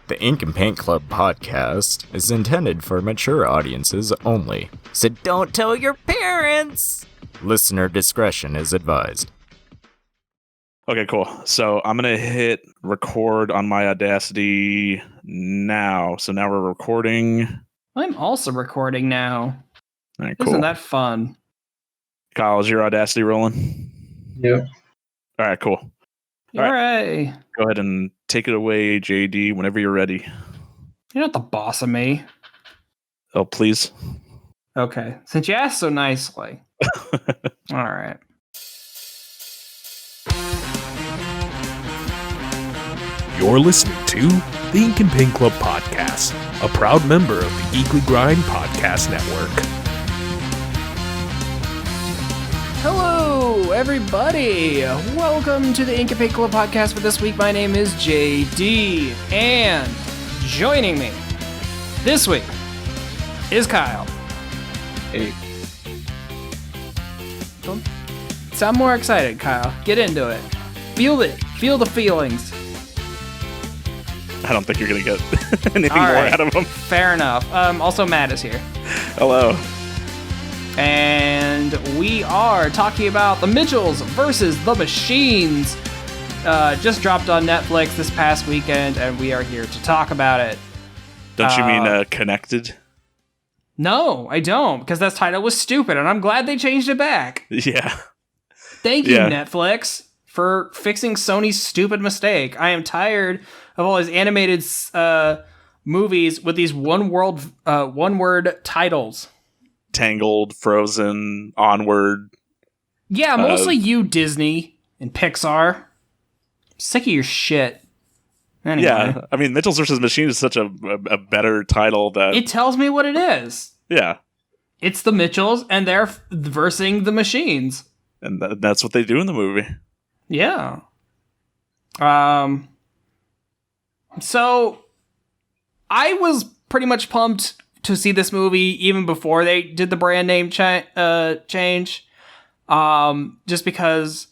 The Ink and Paint Club podcast is intended for mature audiences only, so don't tell your parents! Listener discretion is advised. Okay, cool. So I'm going to hit record on my Audacity now. So now we're recording. I'm also recording now. All right, cool. Isn't that fun? Kyle, is your Audacity rolling? Yep. All right, cool. All Hooray! Go ahead and take it away, JD, whenever you're ready. You're not the boss of me. Oh, please. Okay, since you asked so nicely. All right. You're listening to the Ink and Paint Club podcast, a proud member of the Geekly Grind Podcast Network. Hello, everybody. Welcome to the Incapace Club podcast for this week. My name is JD, and joining me this week is Kyle. Hey. Don't sound more excited, Kyle. Get into it. Feel it. Feel the feelings. I don't think you're going to get anything All more right. out of them. Fair enough. Also, Matt is here. Hello. And we are talking about The Mitchells versus The Machines. Just dropped on Netflix this past weekend, and we are here to talk about it. Don't you mean Connected? No, I don't, because that title was stupid, and I'm glad they changed it back. Yeah. Thank you, Yeah. Netflix, for fixing Sony's stupid mistake. I am tired of all these animated movies with these one-word titles. Tangled, Frozen, Onward. Yeah, mostly you, Disney and Pixar. I'm sick of your shit. Anyway. Yeah, I mean, Mitchells vs. Machines is such a better title that... It tells me what it is. Yeah. It's the Mitchells, and they're versing the Machines. And that's what they do in the movie. Yeah. So, I was pretty much pumped to see this movie even before they did the brand name change. Just because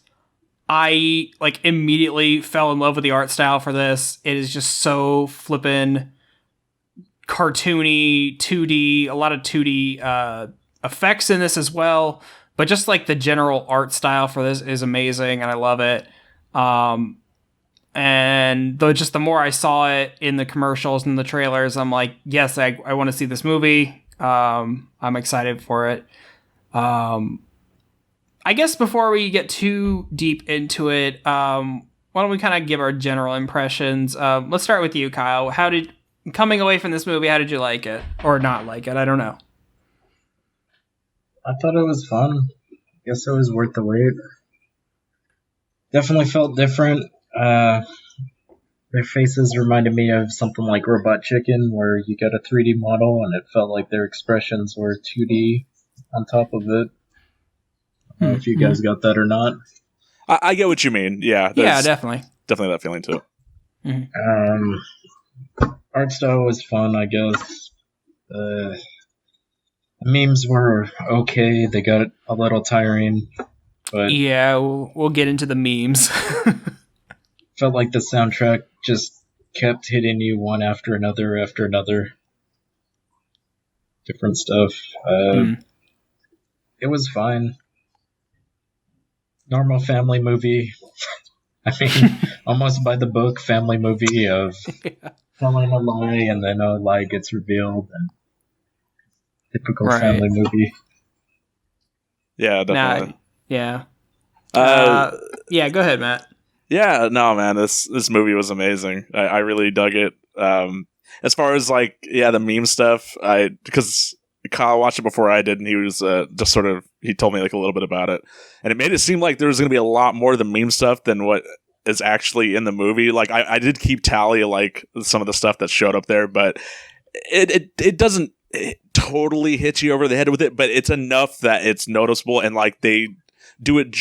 I immediately fell in love with the art style for this. It is just so flippin' cartoony, 2D, a lot of 2D effects in this as well. But just the general art style for this is amazing, and I love it. And the more I saw it in the commercials and the trailers, I'm like, yes, I want to see this movie. I'm excited for it. I guess before we get too deep into it, why don't we kind of give our general impressions? Let's start with you, Kyle. Coming away from this movie, how did you like it? Or not like it? I don't know. I thought it was fun. Guess it was worth the wait. Definitely felt different. Their faces reminded me of something like Robot Chicken, where you got a 3D model and it felt like their expressions were 2D on top of it. I don't know if you guys got that or not. I get what you mean. Yeah. Yeah, definitely. Definitely that feeling too. Art style was fun, I guess. The memes were okay. They got a little tiring, but Yeah, we'll get into the memes. felt like the soundtrack just kept hitting you one after another. Different stuff. It was fine. Normal family movie. I mean, almost by the book family movie of telling a lie and then a lie gets revealed. And typical family movie. Yeah, definitely. Yeah. Yeah, go ahead, Matt. Yeah, no, man, this movie was amazing. I really dug it. As far as the meme stuff, because Kyle watched it before I did, and he was just sort of, he told me a little bit about it, and it made it seem like there was going to be a lot more of the meme stuff than what is actually in the movie. I did keep tally of some of the stuff that showed up there, but it doesn't totally hit you over the head with it, but it's enough that it's noticeable, and they do it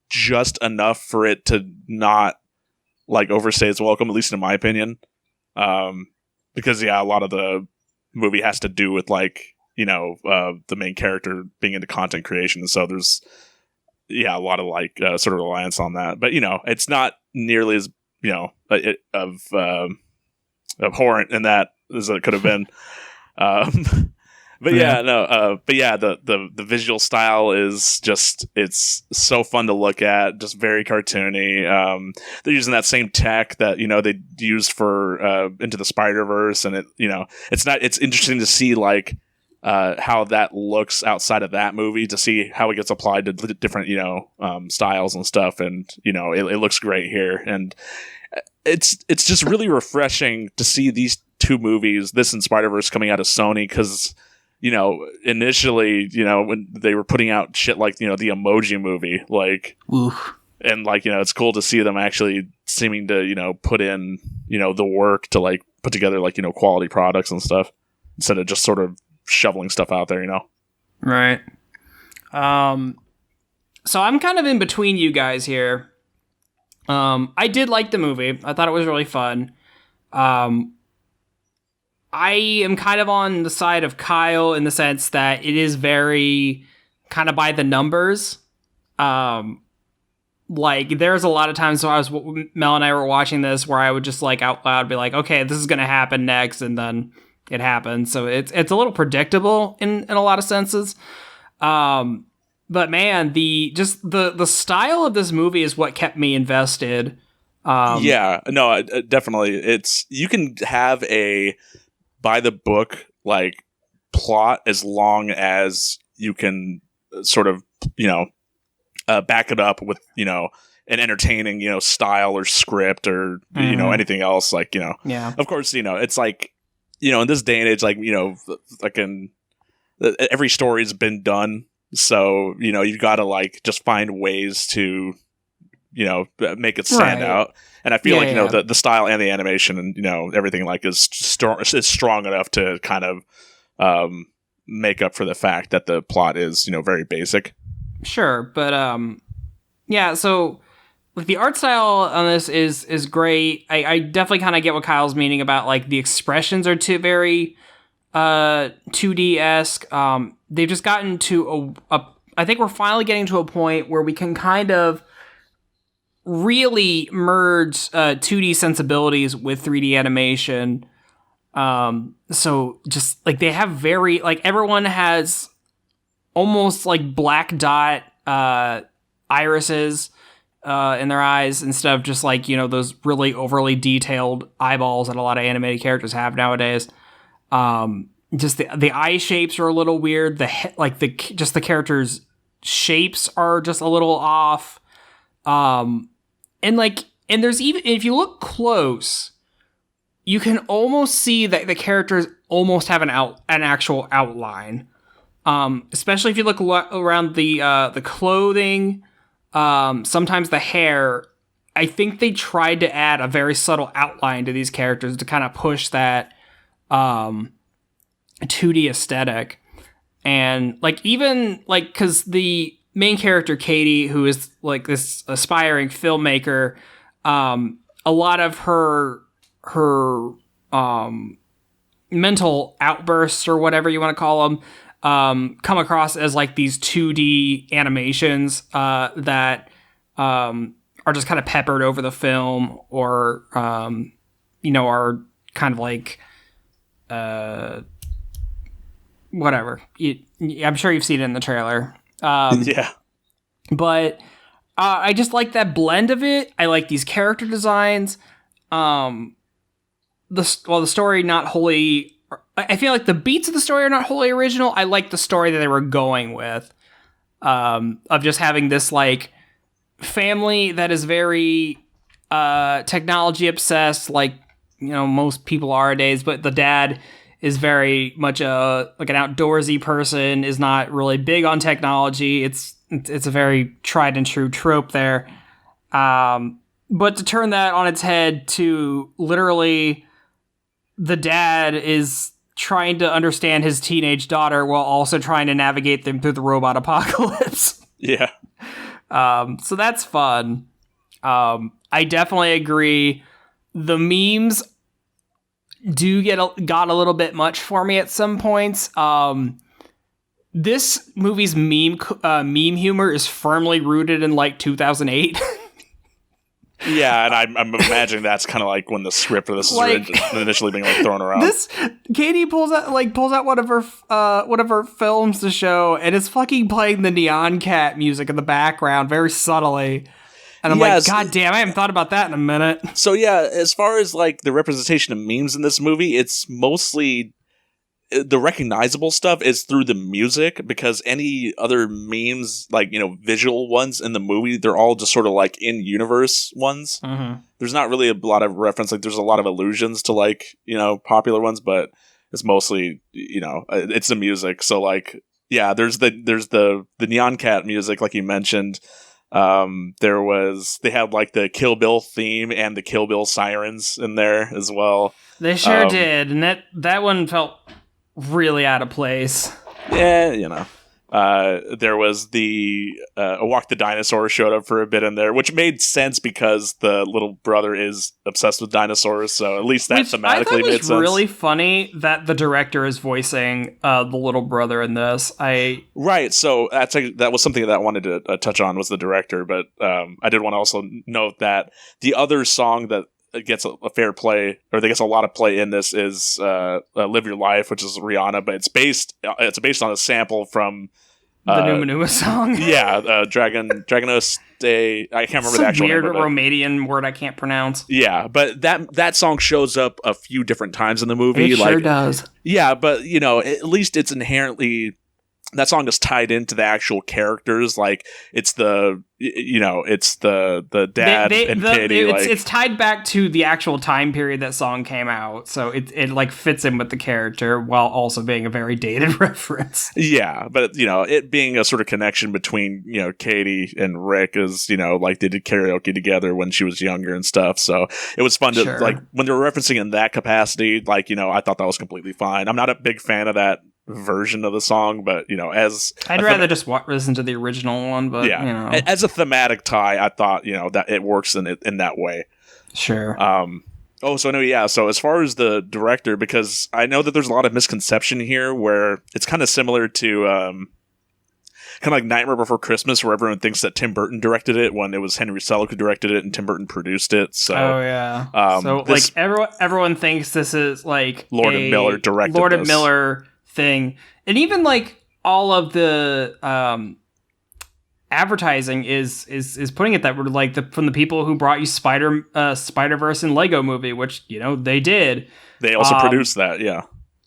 just enough for it to not overstay its welcome, at least in my opinion. Because a lot of the movie has to do with the main character being into content creation, so there's a lot of sort of reliance on that. But it's not nearly as abhorrent in that as it could have been. But the visual style is just, it's so fun to look at, just very cartoony. They're using that same tech that, they used for Into the Spider-Verse, and it's interesting to see like how that looks outside of that movie, to see how it gets applied to different styles and stuff, and it looks great here, and it's just really refreshing to see these two movies, this and Spider-Verse, coming out of Sony, because initially, when they were putting out shit like, the Emoji Movie, like, oof. And like, it's cool to see them actually seeming to, put in, the work to like put together like, quality products and stuff, instead of just sort of shoveling stuff out there, Right. So I'm kind of in between you guys here. I did like the movie. I thought it was really fun. I am kind of on the side of Kyle in the sense that it is very kind of by the numbers. Like, there's a lot of times when Mel and I were watching this where I would just like out loud be like, okay, this is going to happen next, and then it happens. So it's a little predictable in a lot of senses. But man, the style of this movie is what kept me invested. Definitely. You can have a by the book like plot as long as you can sort of back it up with an entertaining style or script or anything else, like of course it's like in this day and age, like every story's been done, so you've got to like just find ways to make it stand out. And I feel the style and the animation and everything like is strong enough to kind of make up for the fact that the plot is very basic. Sure, but so like the art style on this is great. I definitely kind of get what Kyle's meaning about like the expressions are too very 2D-esque. They've just gotten to I think we're finally getting to a point where we can kind of really merge 2D sensibilities with 3D animation. So just like they have very like everyone has almost like black dot irises in their eyes instead of just like those really overly detailed eyeballs that a lot of animated characters have nowadays. Just the eye shapes are a little weird. The characters' shapes are just a little off. And there's even, if you look close, you can almost see that the characters almost have an actual outline. Especially if you look around the clothing, sometimes the hair. I think they tried to add a very subtle outline to these characters to kind of push that 2D aesthetic. And like even like because the main character Katie, who is like this aspiring filmmaker, a lot of her mental outbursts or whatever you want to call them come across as like these 2D animations that are just kind of peppered over the film, or are kind of like whatever. I'm sure you've seen it in the trailer. Yeah. But I just like that blend of it. I like these character designs. The story not wholly... I feel like the beats of the story are not wholly original. I like the story that they were going with. Of just having this, like, family that is very technology obsessed, like, most people are nowadays, but the dad is very much an outdoorsy person, is not really big on technology. It's a very tried and true trope there. But to turn that on its head to literally the dad is trying to understand his teenage daughter while also trying to navigate them through the robot apocalypse. Yeah. So that's fun. I definitely agree. The memes got a little bit much for me at some points. This movie's meme humor is firmly rooted in like 2008. Yeah, and I'm imagining that's kind of like when the script for this is initially being like thrown around. Katie pulls out one of her films to show, and it's fucking playing the Neon Cat music in the background very subtly. And I'm like, God damn, I haven't thought about that in a minute. So yeah, as far as like the representation of memes in this movie, it's mostly the recognizable stuff is through the music, because any other memes, like, visual ones in the movie, they're all just sort of like in-universe ones. Mm-hmm. There's not really a lot of reference, like there's a lot of allusions to like, popular ones, but it's mostly, it's the music. So like, yeah, there's the Neon Cat music, like you mentioned. They had like the Kill Bill theme and the Kill Bill sirens in there as well. They sure did, and that one felt really out of place. Yeah, there was the Walk the Dinosaur showed up for a bit in there, which made sense because the little brother is obsessed with dinosaurs, so at least that thematically made sense. It's really funny that the director is voicing the little brother in this. Right, so that was something that I wanted to touch on, was the director, but I did want to also note that the other song that gets a fair play, or that gets a lot of play in this, is "Live Your Life," which is Rihanna, but it's based on a sample from the Numa Numa song. Yeah, Dragonos de... I can't remember the actual name. Weird Romanian word I can't pronounce. Yeah, but that song shows up a few different times in the movie. It sure does. Yeah, but at least it's inherently... That song is tied into the actual characters, like it's the dad and Katie. It's tied back to the actual time period that song came out, so it like fits in with the character while also being a very dated reference. Yeah, but it being a sort of connection between Katie and Rick is like they did karaoke together when she was younger and stuff. So it was fun to like when they were referencing in that capacity. Like I thought that was completely fine. I'm not a big fan of that version of the song, but as I'd rather just listen to the original one, but as a thematic tie, I thought that it works in that way. Sure. So as far as the director, because I know that there's a lot of misconception here where it's kind of similar to kind of like Nightmare Before Christmas, where everyone thinks that Tim Burton directed it when it was Henry Selick who directed it and Tim Burton produced it. So like everyone thinks this is like Lord and Miller directed Lord and Miller thing, and even like all of the advertising is putting it that we're like from the people who brought you Spider-Verse and Lego Movie, which they did. They also produced that,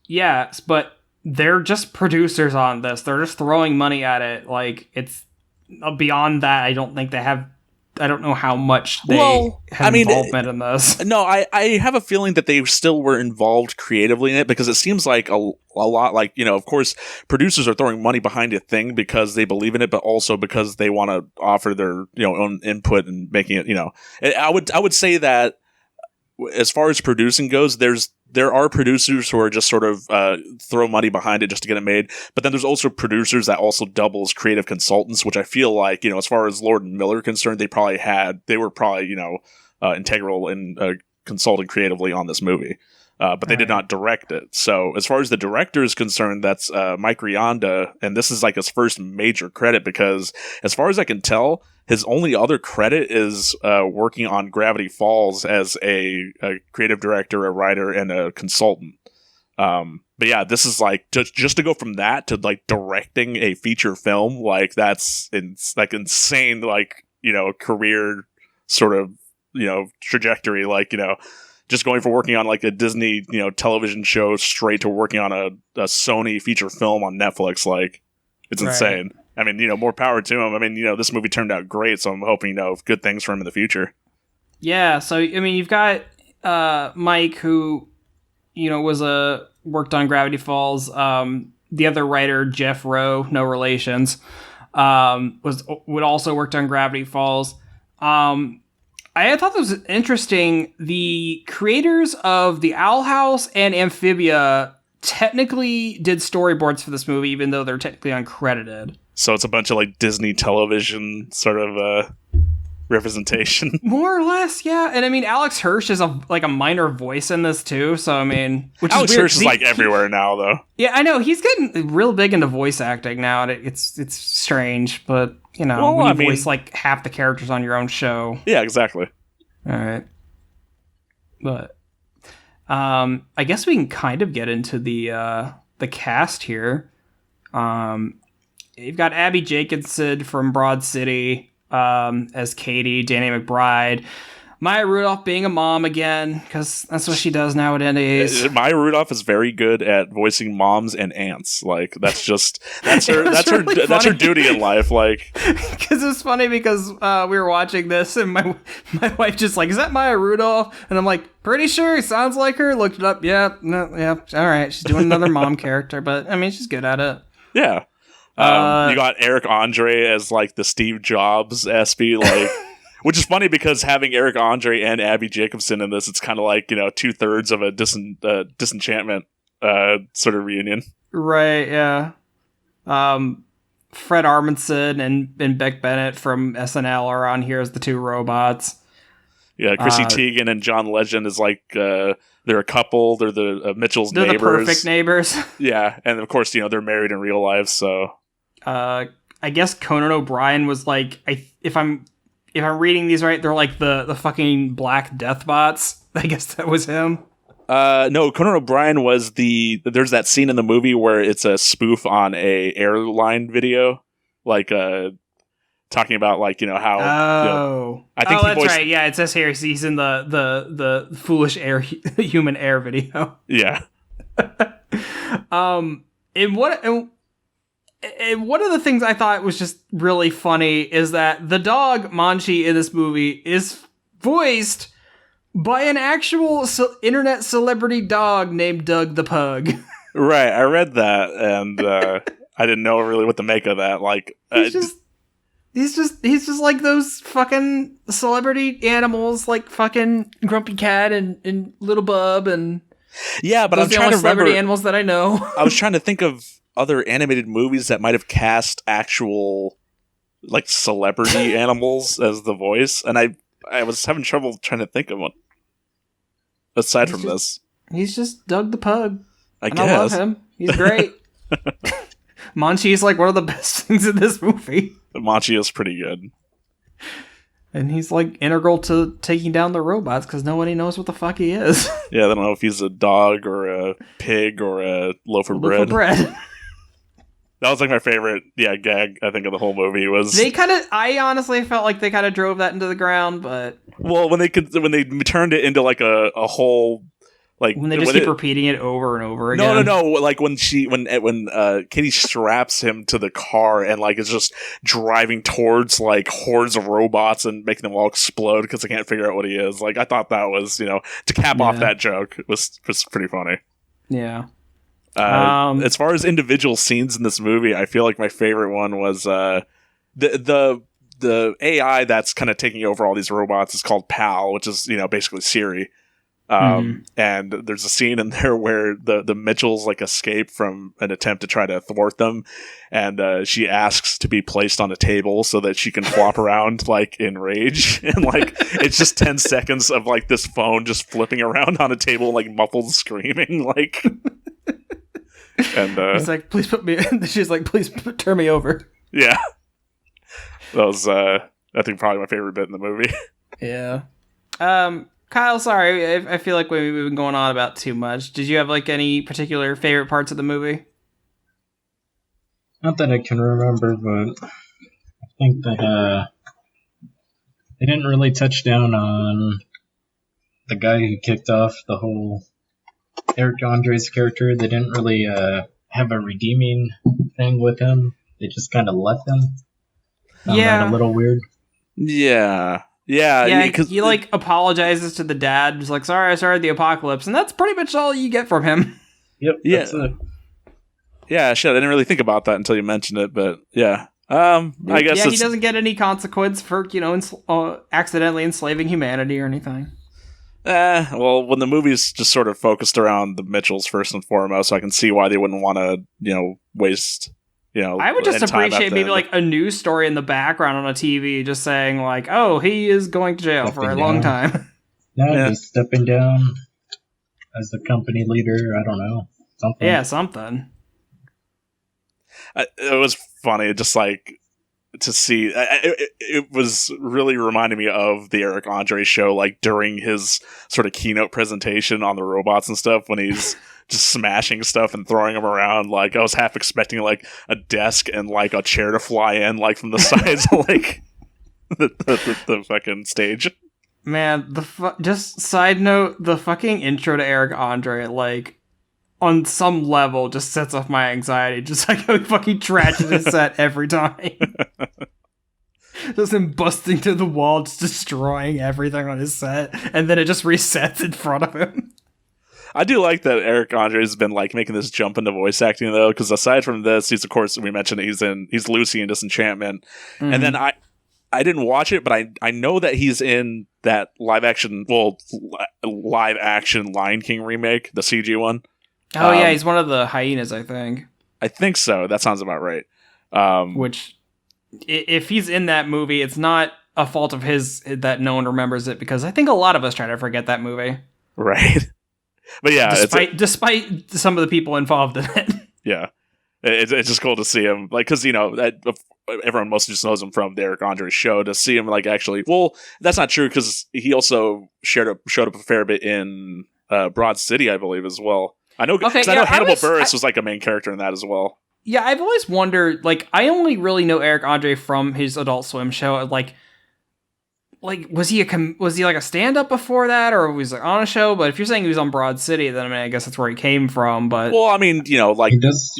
Yes, but they're just producers on this. They're just throwing money at it. Like it's beyond that. I don't think they have. I don't know how much they have involvement in this. No, I have a feeling that they still were involved creatively in it, because it seems like a lot like, of course, producers are throwing money behind a thing because they believe in it, but also because they want to offer their, own input and making it, I would say that as far as producing goes, there are producers who are just sort of throw money behind it just to get it made. But then there's also producers that also double as creative consultants, which I feel like, as far as Lord and Miller are concerned, they were probably integral in consulting creatively on this movie. But they did not direct it. So as far as the director is concerned, that's Mike Rianda. And this is like his first major credit, because as far as I can tell, his only other credit is working on Gravity Falls as a creative director, a writer, and a consultant. But yeah, this is like just to go from that to like directing a feature film, like that's insane, like career sort of trajectory, like just going from working on like a Disney television show straight to working on a Sony feature film on Netflix. Like it's insane. I mean, more power to him. I mean, this movie turned out great, so I'm hoping, good things for him in the future. Yeah, so, I mean, you've got Mike, who, worked on Gravity Falls. The other writer, Jeff Rowe, no relations, would also worked on Gravity Falls. I thought this was interesting. The creators of The Owl House and Amphibia technically did storyboards for this movie, even though they're technically uncredited. So it's a bunch of like Disney television sort of representation. More or less, yeah. And I mean, Alex Hirsch is a minor voice in this too. So I mean, Alex Hirsch is like everywhere now, though. Yeah, I know he's getting real big into voice acting now. And it's strange, but voice like half the characters on your own show. Yeah, exactly. All right. But I guess we can kind of get into the cast here. You've got Abby Jacobson from Broad City as Katie, Danny McBride. Maya Rudolph being a mom again, because that's what she does nowadays. Maya Rudolph is very good at voicing moms and aunts. Like that's her duty in life. Like, because it's funny because we were watching this and my wife just like, is that Maya Rudolph? And I'm like, pretty sure it sounds like her. Looked it up. Yeah, no, yeah. All right, she's doing another mom character, but I mean, she's good at it. Yeah. You got Eric Andre as like the Steve Jobs espy, like. Which is funny because having Eric Andre and Abby Jacobson in this, it's kind of like, 2/3 of a Disenchantment sort of reunion. Right, yeah. Fred Armisen and Beck Bennett from SNL are on here as the two robots. Yeah, Chrissy Teigen and John Legend is like, they're a couple. They're the Mitchell's neighbors. They're the perfect neighbors. Yeah, and of course, they're married in real life, so. I guess Conan O'Brien was like, if I'm reading these right, they're like the fucking black death bots. I guess that was him. No, Conan O'Brien was there's that scene in the movie where it's a spoof on a airline video, like talking about like how. Oh, I think that's right. Yeah, it says here he's in the foolish human air video. Yeah. And one of the things I thought was just really funny is that the dog Monchi in this movie is voiced by an actual internet celebrity dog named Doug the Pug. Right, I read that, and I didn't know really what to make of that. Like, he's just like those fucking celebrity animals, like fucking Grumpy Cat and Little Bub, and yeah. But I'm trying to remember celebrity animals that I know. I was trying to think of other animated movies that might have cast actual like celebrity animals as the voice, and I was having trouble trying to think of one aside from this. He's just Doug the Pug. I guess. I love him. He's great. Monchi is like one of the best things in this movie. Monchi is pretty good. And he's like integral to taking down the robots because nobody knows what the fuck he is. Yeah, they don't know if he's a dog or a pig or a loaf of bread. That was like my favorite, gag I think of the whole movie was. I honestly felt like they kind of drove that into the ground, but well, when they turned it into like a whole. Like when they just keep repeating it over and over again. No. Like when Katie straps him to the car and like is just driving towards like hordes of robots and making them all explode because they can't figure out what he is. Like I thought that was to cap off that joke was pretty funny. Yeah. As far as individual scenes in this movie, I feel like my favorite one was the AI that's kind of taking over all these robots is called PAL, which is basically Siri. And there's a scene in there where the Mitchells like escape from an attempt to try to thwart them, and she asks to be placed on a table so that she can flop around like in rage, and like it's just 10 seconds of like this phone just flipping around on a table like muffled screaming like. And he's like, please put me. She's like, please turn me over. Yeah, that was I think probably my favorite bit in the movie. Yeah. Kyle, sorry, I feel like we've been going on about too much. Did you have like any particular favorite parts of the movie? Not that I can remember, but I think that they didn't really touch down on the guy who kicked off the whole Eric Andre's character. They didn't really have a redeeming thing with him. They just kind of left him. Found that a little weird. Yeah. Yeah, because he like apologizes to the dad. He's like, "Sorry, I started the apocalypse," and that's pretty much all you get from him. Yep. That's it. Yeah, shit. I didn't really think about that until you mentioned it, but yeah. I guess he doesn't get any consequence for accidentally enslaving humanity or anything. Well, when the movie's just sort of focused around the Mitchells first and foremost, I can see why they wouldn't want to, waste. I would just appreciate maybe like a news story in the background on a TV just saying like, oh, he is going to jail for a long time. No, he's stepping down as the company leader. I don't know. Something. Yeah, something. It was funny. Just like to see. It was really reminding me of the Eric Andre show, like during his sort of keynote presentation on the robots and stuff, when he's just smashing stuff and throwing them around. Like, I was half expecting like a desk and like a chair to fly in, like from the sides of like the fucking stage. Man, just side note, the fucking intro to Eric Andre, like, on some level, just sets off my anxiety. Just like how he fucking trashes his set every time. Just him busting through the wall, just destroying everything on his set, and then it just resets in front of him. I do like that Eric Andre has been like making this jump into voice acting though, because aside from this, he's, of course, we mentioned he's Lucy in Disenchantment, and then I didn't watch it, but I know that he's in that live action Lion King remake, the CG one. Oh yeah, he's one of the hyenas, I think. I think so. That sounds about right. Which, if he's in that movie, it's not a fault of his that no one remembers it, because I think a lot of us try to forget that movie. Right. But yeah, despite some of the people involved in it. Yeah. It's just cool to see him, like, because, you know, everyone mostly just knows him from the Eric Andre show. To see him, like, actually, well, that's not true, because he also showed up a fair bit in Broad City, I believe, as well. I know, okay, I know Hannibal Buress was like a main character in that as well. Yeah, I've always wondered, like, I only really know Eric Andre from his Adult Swim show. Like was he like a stand-up before that, or was he on a show? But if you're saying he was on Broad City, then I mean, I guess that's where he came from. But well, I mean, you know, like he does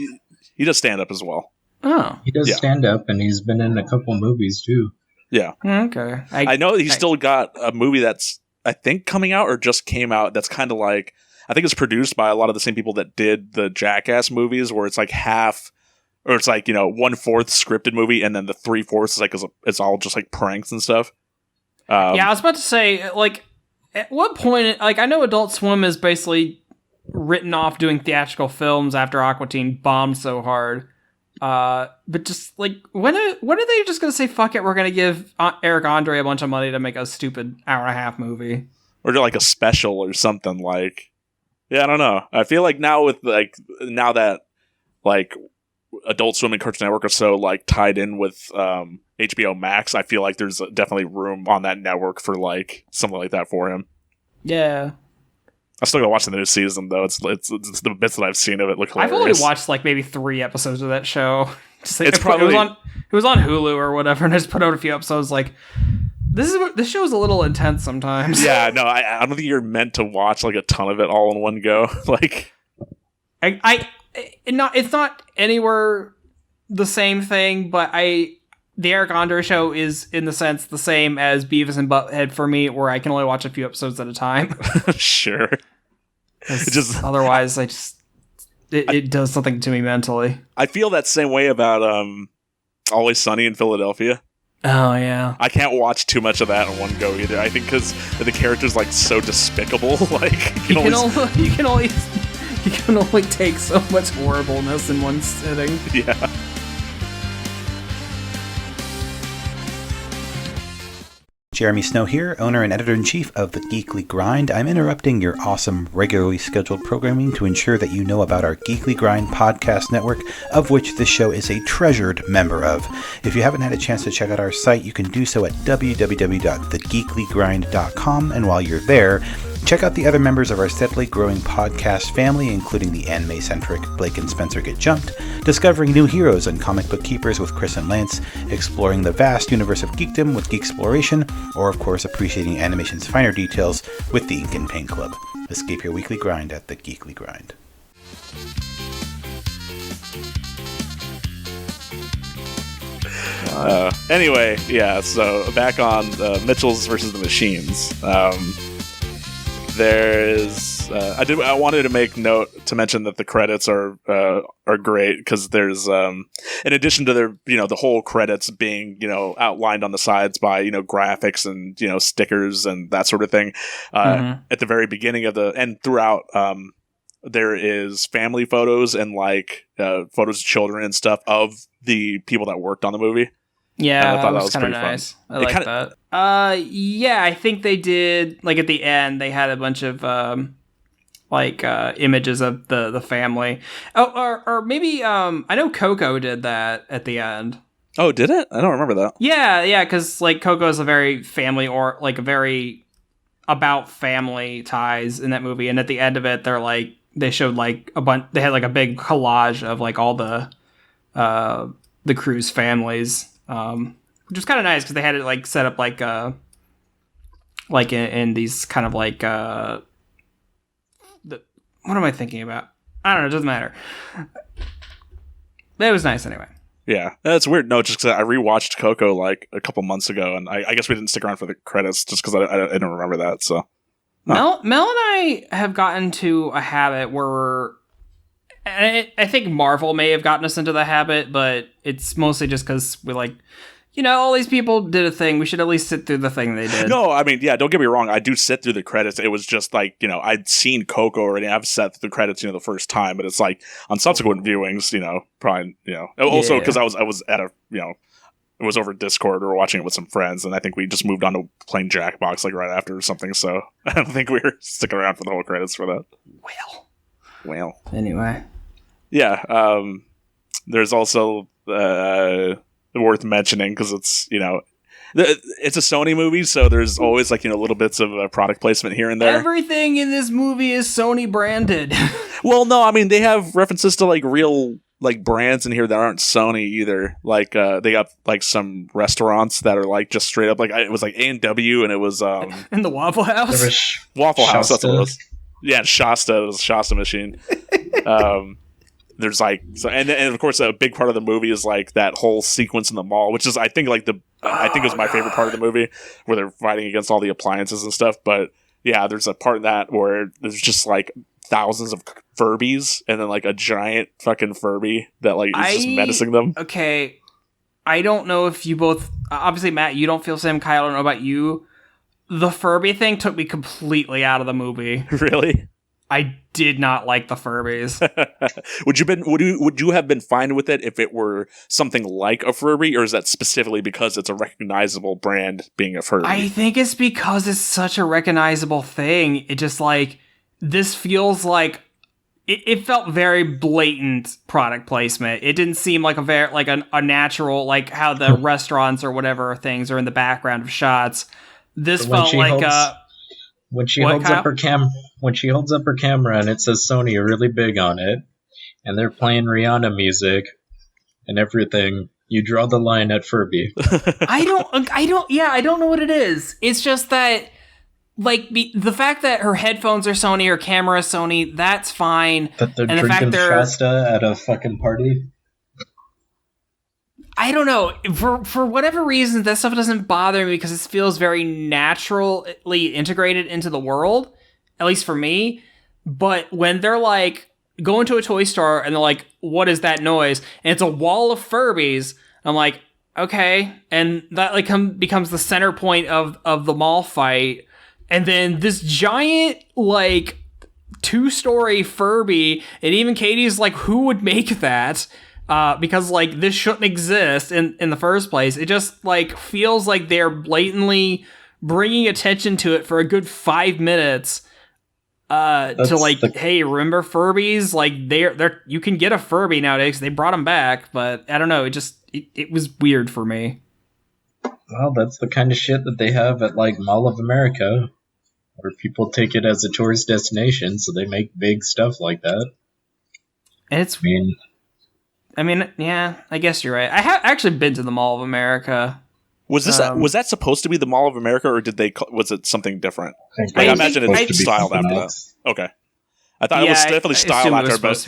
stand-up as well. Oh, he does stand-up, and he's been in a couple movies too. Yeah, okay. I know he's still got a movie that's, I think, coming out or just came out. That's kind of like, I think it's produced by a lot of the same people that did the Jackass movies, where it's like half, or it's like, you know, 1/4 scripted movie, and then the 3/4 is like, it's all just like pranks and stuff. Yeah, I was about to say, like, at what point, like, I know Adult Swim is basically written off doing theatrical films after Aqua Teen bombed so hard. But just, like, when are they just gonna say, fuck it, we're gonna give Eric Andre a bunch of money to make a stupid hour-and-a-half movie? Or do like a special or something, like, yeah, I don't know. I feel like now now that, like, Adult Swim and Cartoon Network are so, like, tied in with HBO Max, I feel like there's definitely room on that network for, like, something like that for him. Yeah. I still gotta watch the new season, though. It's the bits that I've seen of it look hilarious. I've only watched, like, maybe 3 episodes of that show. It's probably... It was on Hulu or whatever, and I just put out a few episodes, like, this show is a little intense sometimes. Yeah, no, I don't think you're meant to watch, like, a ton of it all in one go. Like... It's not anywhere the same thing, but the Eric Andre show is, in the sense, the same as Beavis and Butthead for me, where I can only watch a few episodes at a time. Sure. Otherwise, it does something to me mentally. I feel that same way about Always Sunny in Philadelphia. Oh, yeah. I can't watch too much of that in one go either. I think because the character's, like, so despicable. Like, you can only take so much horribleness in one sitting. Yeah. Jeremy Snow here, owner and editor-in-chief of The Geekly Grind. I'm interrupting your awesome, regularly scheduled programming to ensure that you know about our Geekly Grind podcast network, of which this show is a treasured member of. If you haven't had a chance to check out our site, you can do so at www.thegeeklygrind.com, and while you're there, check out the other members of our steadily growing podcast family, including the anime-centric Blake and Spencer Get Jumped, discovering new heroes and comic book keepers with Chris and Lance, exploring the vast universe of geekdom with Geeksploration, or of course appreciating animation's finer details with the Ink and Paint Club. Escape your weekly grind at the Geekly Grind. Anyway, yeah, so back on Mitchells versus the Machines. There's I wanted to make note to mention that the credits are great, because there's in addition to their, you know, the whole credits being, you know, outlined on the sides by, you know, graphics and, you know, stickers and that sort of thing, at the very beginning of and throughout, there is family photos and, like, photos of children and stuff of the people that worked on the movie. Yeah, I thought that was kind of nice. Fun. I like that. Yeah, I think they did, like, at the end, they had a bunch of, images of the family. Oh, or maybe, I know Coco did that at the end. Oh, did it? I don't remember that. Yeah, because like Coco is a very family or like a very about family ties in that movie, and at the end of it, they showed like a bunch. They had like a big collage of like all the crew's families, which was kind of nice because they had it like set up like in these kind of like what am I thinking about? I don't know. It doesn't matter. It was nice anyway. Yeah, that's weird. No, just because I rewatched Coco like a couple months ago, and I guess we didn't stick around for the credits just because I didn't remember that. So Mel and I have gotten to a habit where I think Marvel may have gotten us into the habit, but it's mostly just because we like, all these people did a thing. We should at least sit through the thing they did. No, I mean, yeah, don't get me wrong. I do sit through the credits. It was just like, I'd seen Coco already. I've sat through the credits, the first time, but it's like on subsequent viewings, probably, also because I was at it was over Discord. We were watching it with some friends, and I think we just moved on to playing Jackbox like right after or something. So I don't think we were sticking around for the whole credits for that. Well. Anyway. Yeah. There's also, worth mentioning because it's it's a Sony movie, so there's always like little bits of product placement here and there. Everything in this movie is Sony branded. Well, no, I mean they have references to like real like brands in here that aren't Sony either. Like they got like some restaurants that are like just straight up like it was like A&W, and it was in the Waffle House. Waffle House, that's what it was. Yeah, Shasta. It was Shasta machine. There's like and of course a big part of the movie is like that whole sequence in the mall, which is I think like I think it was my favorite part of the movie where they're fighting against all the appliances and stuff. But yeah, there's a part in that where there's just like thousands of Furbies and then like a giant fucking Furby that like is just menacing them. Okay, I don't know if you both obviously Matt, you don't feel the same. Kyle, I don't know about you. The Furby thing took me completely out of the movie. Really? I did not like the Furbies. Would you have been fine with it if it were something like a Furby, or is that specifically because it's a recognizable brand being a Furby? I think it's because it's such a recognizable thing. It just like this feels like it felt very blatant product placement. It didn't seem like a natural like how the restaurants or whatever things are in the background of shots. This felt like when she holds up her camera and it says Sony really big on it, and they're playing Rihanna music and everything, you draw the line at Furby. I don't know what it is. It's just that like the fact that her headphones are Sony, her camera is Sony, that's fine. That they're drinking Shasta at a fucking party. I don't know. For whatever reason, that stuff doesn't bother me because it feels very naturally integrated into the world, at least for me. But when they're like, go into a toy store and they're like, what is that noise? And it's a wall of Furbies. I'm like, okay. And that like becomes the center point of the mall fight. And then this giant, like, 2-story Furby, and even Katie's like, who would make that? Because like this shouldn't exist in the first place. It just like feels like they're blatantly bringing attention to it for a good 5 minutes. Hey, remember Furbies? Like they're you can get a Furby nowadays. They brought them back, but I don't know. It was weird for me. Well, that's the kind of shit that they have at like Mall of America, where people take it as a tourist destination, so they make big stuff like that. And it's I mean, yeah, I guess you're right. I have actually been to the Mall of America. Was that supposed to be the Mall of America, or was it something different? I imagine it's styled after that. Okay. I thought it was definitely styled after, but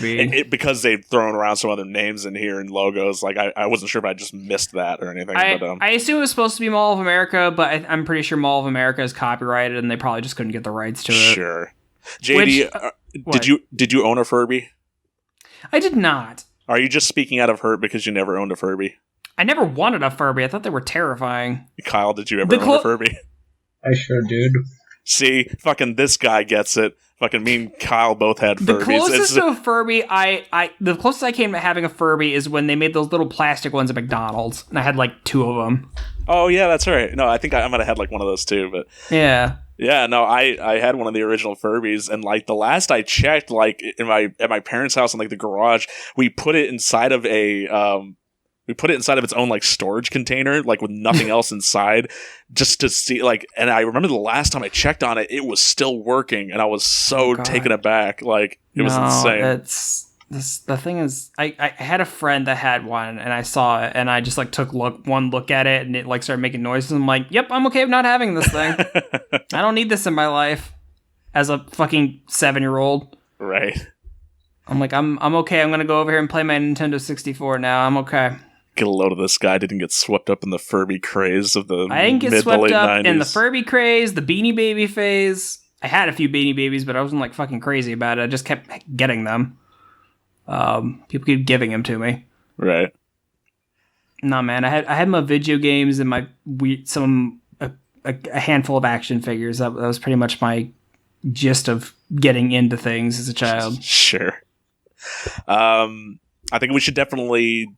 because they've thrown around some other names in here and logos, like I wasn't sure if I just missed that or anything. I assume it was supposed to be Mall of America, but I'm pretty sure Mall of America is copyrighted, and they probably just couldn't get the rights to it. Sure. JD, did you own a Furby? I did not. Are you just speaking out of hurt because you never owned a Furby? I never wanted a Furby. I thought they were terrifying. Kyle, did you ever own a Furby? I sure did. See, fucking this guy gets it. Fucking me and Kyle both had Furbies. The closest to a Furby, the closest I came to having a Furby is when they made those little plastic ones at McDonald's, and I had like 2 of them. Oh yeah, that's right. No, I think I might have had like one of those too, but yeah. Yeah, no, I had one of the original Furbies, and like the last I checked, like at my parents' house in like the garage, we put it inside of a we put it inside of its own like storage container, like with nothing else inside, just to see like. And I remember the last time I checked on it, it was still working, and I was so taken aback. Like it was insane. The thing is, I had a friend that had one, and I saw it, and I just like took one look at it, and it like started making noises. And I'm like, yep, I'm okay with not having this thing. I don't need this in my life as a fucking 7-year-old. Right. I'm like, I'm okay. I'm gonna go over here and play my Nintendo 64 now. I'm okay. Get a load of this guy. Didn't get swept up in the Furby craze of the I didn't get mid swept to late up 90s. in the Furby craze, the Beanie Baby phase. I had a few Beanie Babies, but I wasn't like fucking crazy about it. I just kept getting them. People keep giving them to me. Right. No, man. I had my video games and my a handful of action figures. That was pretty much my gist of getting into things as a child. Sure. I think we should definitely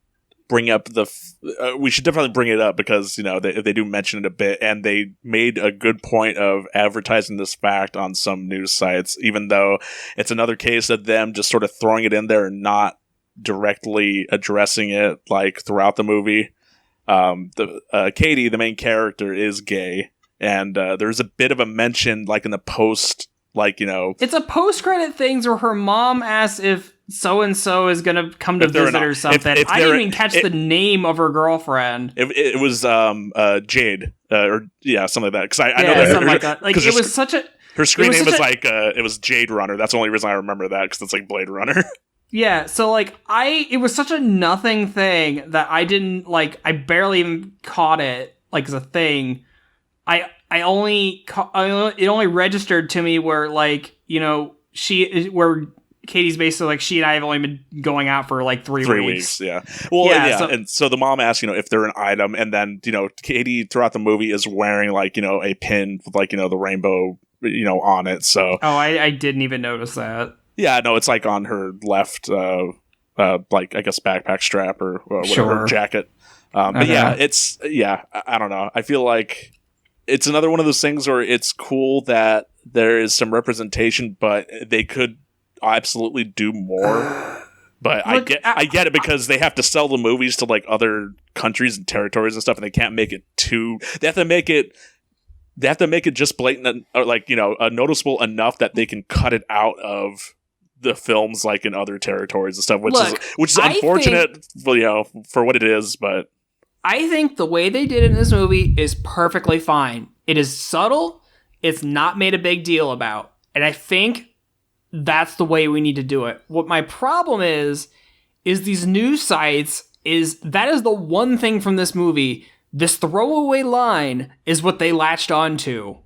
bring up it up because, you know, they do mention it a bit, and they made a good point of advertising this fact on some news sites, even though it's another case of them just sort of throwing it in there and not directly addressing it like throughout the movie. Katie, the main character, is gay, and there's a bit of a mention like in the post, like, you know, it's a post-credit thing where her mom asks if so-and-so is going to come to visit or something. I didn't even catch the name of her girlfriend. It was Jade, or something like that. Because I know that something like that. Like, it was such a... Her screen name was like, it was Jade Runner. That's the only reason I remember that, because it's like Blade Runner. Yeah, so like, it was such a nothing thing that I didn't, like, I barely even caught it, like, as a thing. It only registered to me where, like, you know, where Katie's basically like, she and I have only been going out for like 3 weeks. Yeah. Well, and so the mom asks, you know, if they're an item, and then, you know, Katie throughout the movie is wearing like, you know, a pin with like, you know, the rainbow, you know, on it. So I didn't even notice that. Yeah, no, it's like on her left, like I guess backpack strap or whatever jacket. But I don't know. I feel like it's another one of those things where it's cool that there is some representation, but they could absolutely do more. But look, I get it, because they have to sell the movies to like other countries and territories and stuff, and they can't make it too. They have to make it just blatant, or like, you know, noticeable enough that they can cut it out of the films like in other territories and stuff, which is unfortunate, you know, for what it is. But I think the way they did it in this movie is perfectly fine. It is subtle. It's not made a big deal about, and I think that's the way we need to do it. What my problem is these news sites that is the one thing from this movie. This throwaway line is what they latched onto.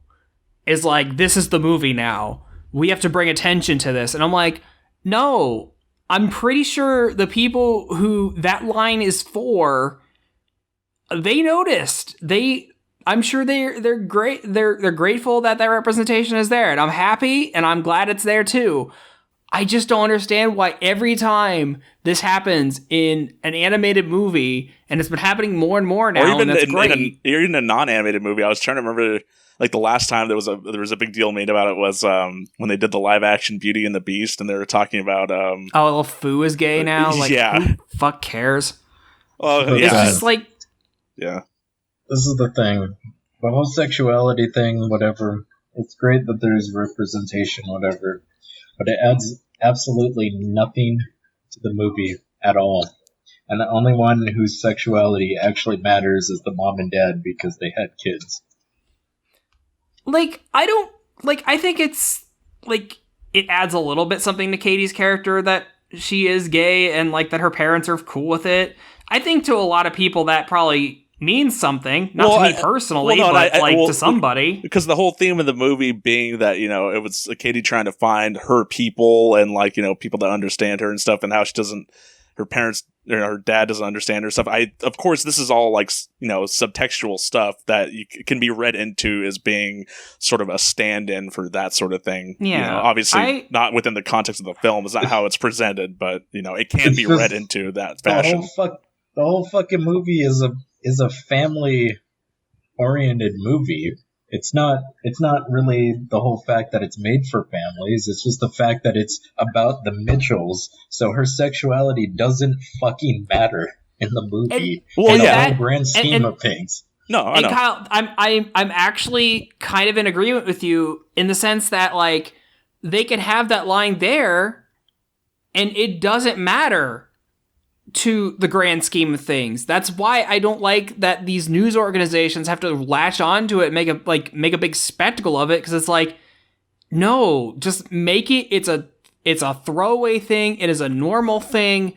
Is like, this is the movie now. We have to bring attention to this. And I'm like, no, I'm pretty sure the people who that line is for, they noticed. I'm sure they're great. They're grateful that representation is there, and I'm happy, and I'm glad it's there too. I just don't understand why every time this happens in an animated movie, and it's been happening more and more now, or even and that's great. In a non-animated movie. I was trying to remember, like the last time there was a big deal made about it was when they did the live action Beauty and the Beast, and they were talking about little Fu is gay now. Like, who fuck cares? Oh yeah, it's just like, yeah. This is the thing. The whole sexuality thing, whatever, it's great that there's representation, whatever, but it adds absolutely nothing to the movie at all. And the only one whose sexuality actually matters is the mom and dad, because they had kids. Like, I think it's, like, it adds a little bit something to Katie's character that she is gay and, like, that her parents are cool with it. I think to a lot of people that probably means something, not to me personally, but to somebody. Because the whole theme of the movie being that, you know, it was Katie trying to find her people and, like, you know, people that understand her and stuff, and how her parents or her dad doesn't understand her stuff. Of course, this is all like, you know, subtextual stuff that can be read into as being sort of a stand-in for that sort of thing. Yeah, you know, obviously not within the context of the film. It's not how it's presented, but, you know, it can be read into that fashion. The whole fucking movie is a family-oriented movie. It's not really the whole fact that it's made for families. It's just the fact that it's about the Mitchells, so her sexuality doesn't fucking matter. in the movie. Well, in yeah. the grand scheme of things. No, I And know. Kyle, I'm actually kind of in agreement with you in the sense that like they could have that line there, and it doesn't matter to the grand scheme of things. That's why I don't like that these news organizations have to latch onto it, and make a big spectacle of it, because it's like, no, just make it. It's a throwaway thing. It is a normal thing.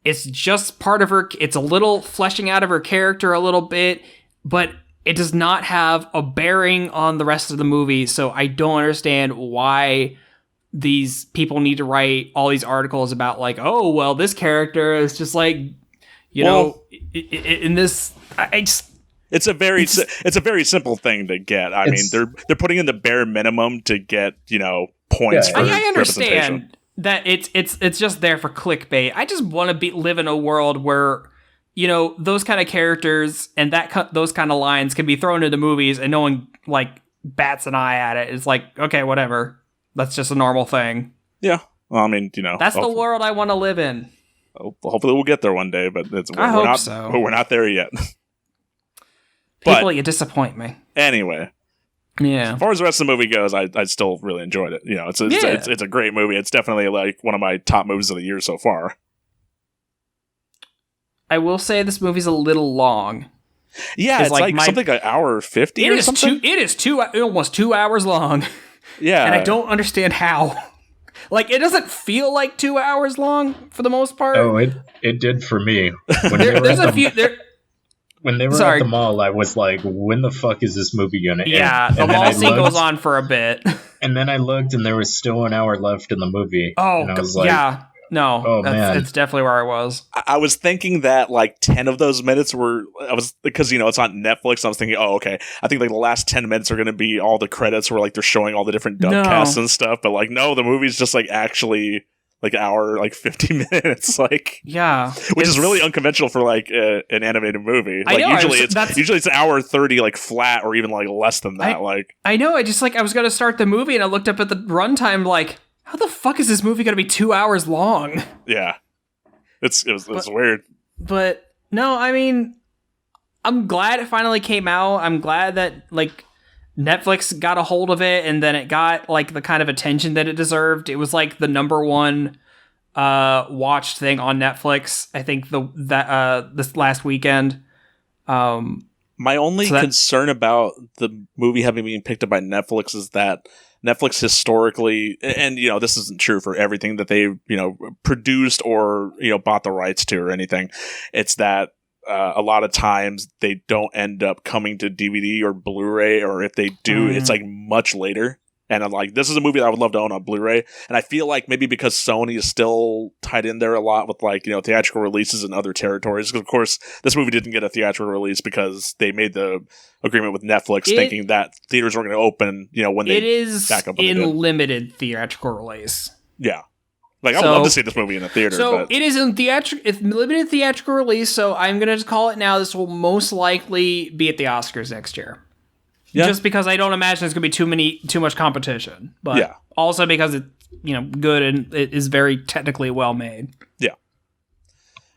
It's just part of her. It's a little fleshing out of her character a little bit, but it does not have a bearing on the rest of the movie. So I don't understand why these people need to write all these articles about like, oh, well, this character is just like, in this, I just. It's a very simple thing to get. I mean, they're putting in the bare minimum to get, points for I understand representation. that it's just there for clickbait. I just want to live in a world where, those kind of characters and those kind of lines can be thrown into movies and no one like bats an eye at it. It's like, okay, whatever. That's just a normal thing. Yeah. Well, I mean, that's the world I want to live in. Hopefully we'll get there one day, but I hope so. We're not there yet. People, you disappoint me. Anyway. Yeah. As far as the rest of the movie goes, I still really enjoyed it. It's a great movie. It's definitely like one of my top movies of the year so far. I will say this movie's a little long. Yeah, it's like something like an hour 50 or something. It is almost 2 hours long. Yeah. And I don't understand how. Like, it doesn't feel like 2 hours long for the most part. Oh, it did for me. When When they were at the mall, I was like, when the fuck is this movie gonna end? Yeah, the mall scene goes on for a bit. And then I looked, and there was still an hour left in the movie. Oh, and I was like, yeah. No, man. It's definitely where I was. I was thinking that like 10 of those minutes because it's on Netflix. I was thinking, oh, okay. I think like the last 10 minutes are going to be all the credits where like they're showing all the different dub casts and stuff. But like, no, the movie's just like actually like an hour, like 50 minutes, like which is really unconventional for like an animated movie. Like usually it's an hour 30 like flat or even like less than that. I know. I was going to start the movie and I looked up at the runtime like, how the fuck is this movie going to be 2 hours long? Yeah. It's weird. But no, I mean, I'm glad it finally came out. I'm glad that like Netflix got a hold of it and then it got like the kind of attention that it deserved. It was like the number one watched thing on Netflix, I think this last weekend. My only concern about the movie having been picked up by Netflix is that Netflix historically, and this isn't true for everything that they produced or bought the rights to or anything. It's that a lot of times they don't end up coming to DVD or Blu-ray, or if they do, it's like much later. And I'm like, this is a movie that I would love to own on Blu-ray. And I feel like maybe because Sony is still tied in there a lot with like, theatrical releases in other territories. Because of course, this movie didn't get a theatrical release because they made the agreement with Netflix thinking that theaters weren't going to open, when they back up. It is in limited theatrical release. Yeah. Like, I would love to see this movie in a theater. So it is in it's limited theatrical release, so I'm going to call it now. This will most likely be at the Oscars next year. Yeah. Just because I don't imagine there's going to be too much competition. But also because it's, good and it is very technically well made. Yeah.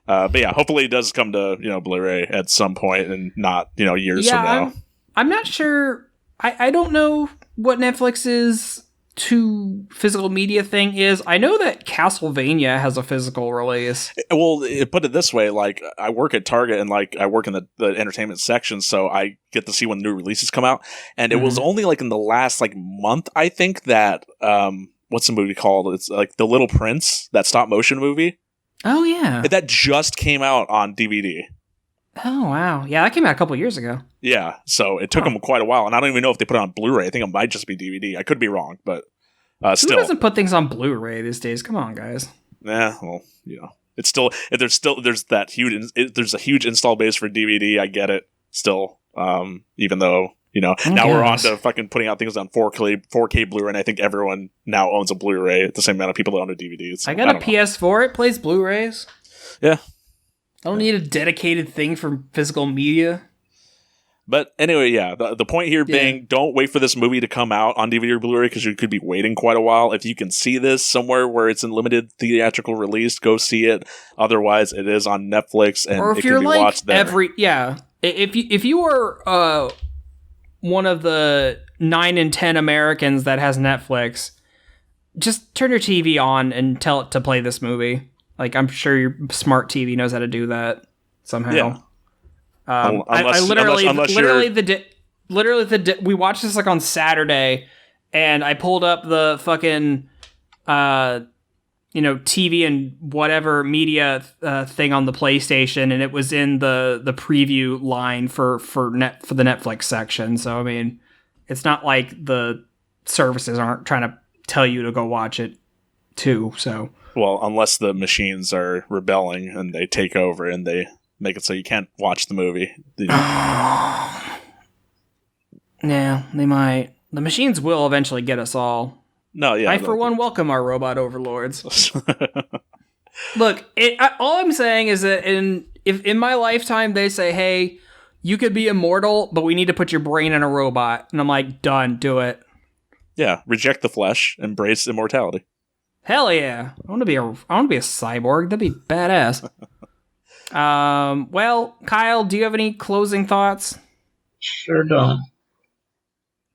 But yeah, hopefully it does come to, Blu-ray at some point and not, years from now. I'm not sure. I don't know what Netflix's to physical media thing is. I know that Castlevania has a physical release. Well, put it this way, like I work at Target and like I work in the entertainment section, so I get to see when new releases come out. And it was only like in the last like month, I think, that what's the movie called? It's like The Little Prince, that stop motion movie. Oh yeah. That just came out on DVD. Oh wow. Yeah, that came out a couple years ago. Yeah, so it took them quite a while, and I don't even know if they put it on Blu-ray. I think it might just be DVD. I could be wrong, but still. Who doesn't put things on Blu-ray these days? Come on, guys. Yeah, well, it's still there's a huge install base for DVD. I get it still, even though now we're on to fucking putting out things on 4K Blu-ray, and I think everyone now owns a Blu-ray. The same amount of people that own a DVD. So I got a PS4. It plays Blu-rays. Yeah. I don't need a dedicated thing for physical media. But anyway, yeah, the point here being, don't wait for this movie to come out on DVD or Blu-ray because you could be waiting quite a while. If you can see this somewhere where it's in limited theatrical release, go see it. Otherwise, it is on Netflix and or if it you're can be watched there. If you were one of the 9 in 10 Americans that has Netflix, just turn your TV on and tell it to play this movie. Like, I'm sure your smart TV knows how to do that somehow. Yeah. We watched this like on Saturday, and I pulled up the fucking TV and whatever media thing on the PlayStation, and it was in the preview line for the Netflix section. So I mean, it's not like the services aren't trying to tell you to go watch it too. So well, unless the machines are rebelling and they take over and they make it so you can't watch the movie. Yeah, they might. The machines will eventually get us all. No, yeah. I, for one, welcome our robot overlords. Look, all I'm saying is that if in my lifetime they say, hey, you could be immortal, but we need to put your brain in a robot. And I'm like, done, do it. Yeah, reject the flesh, embrace immortality. Hell yeah. I want to be a cyborg. That'd be badass. Well, Kyle, do you have any closing thoughts? Sure don't.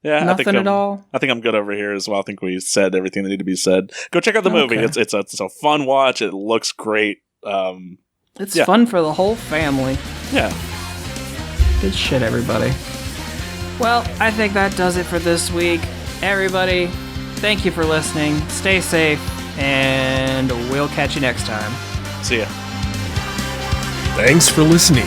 Yeah, nothing at all. I think I'm good over here as well. I think we said everything that needed to be said. Go check out the movie. It's a fun watch. It looks great. It's fun for the whole family. Yeah. Good shit, everybody. Well, I think that does it for this week. Everybody, thank you for listening. Stay safe, and we'll catch you next time. See ya. Thanks for listening.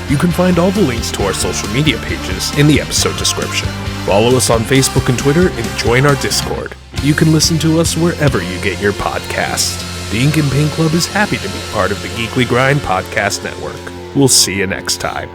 You can find all the links to our social media pages in the episode description. Follow us on Facebook and Twitter and join our Discord. You can listen to us wherever you get your podcasts. The Ink and Paint Club is happy to be part of the Geekly Grind Podcast Network. We'll see you next time.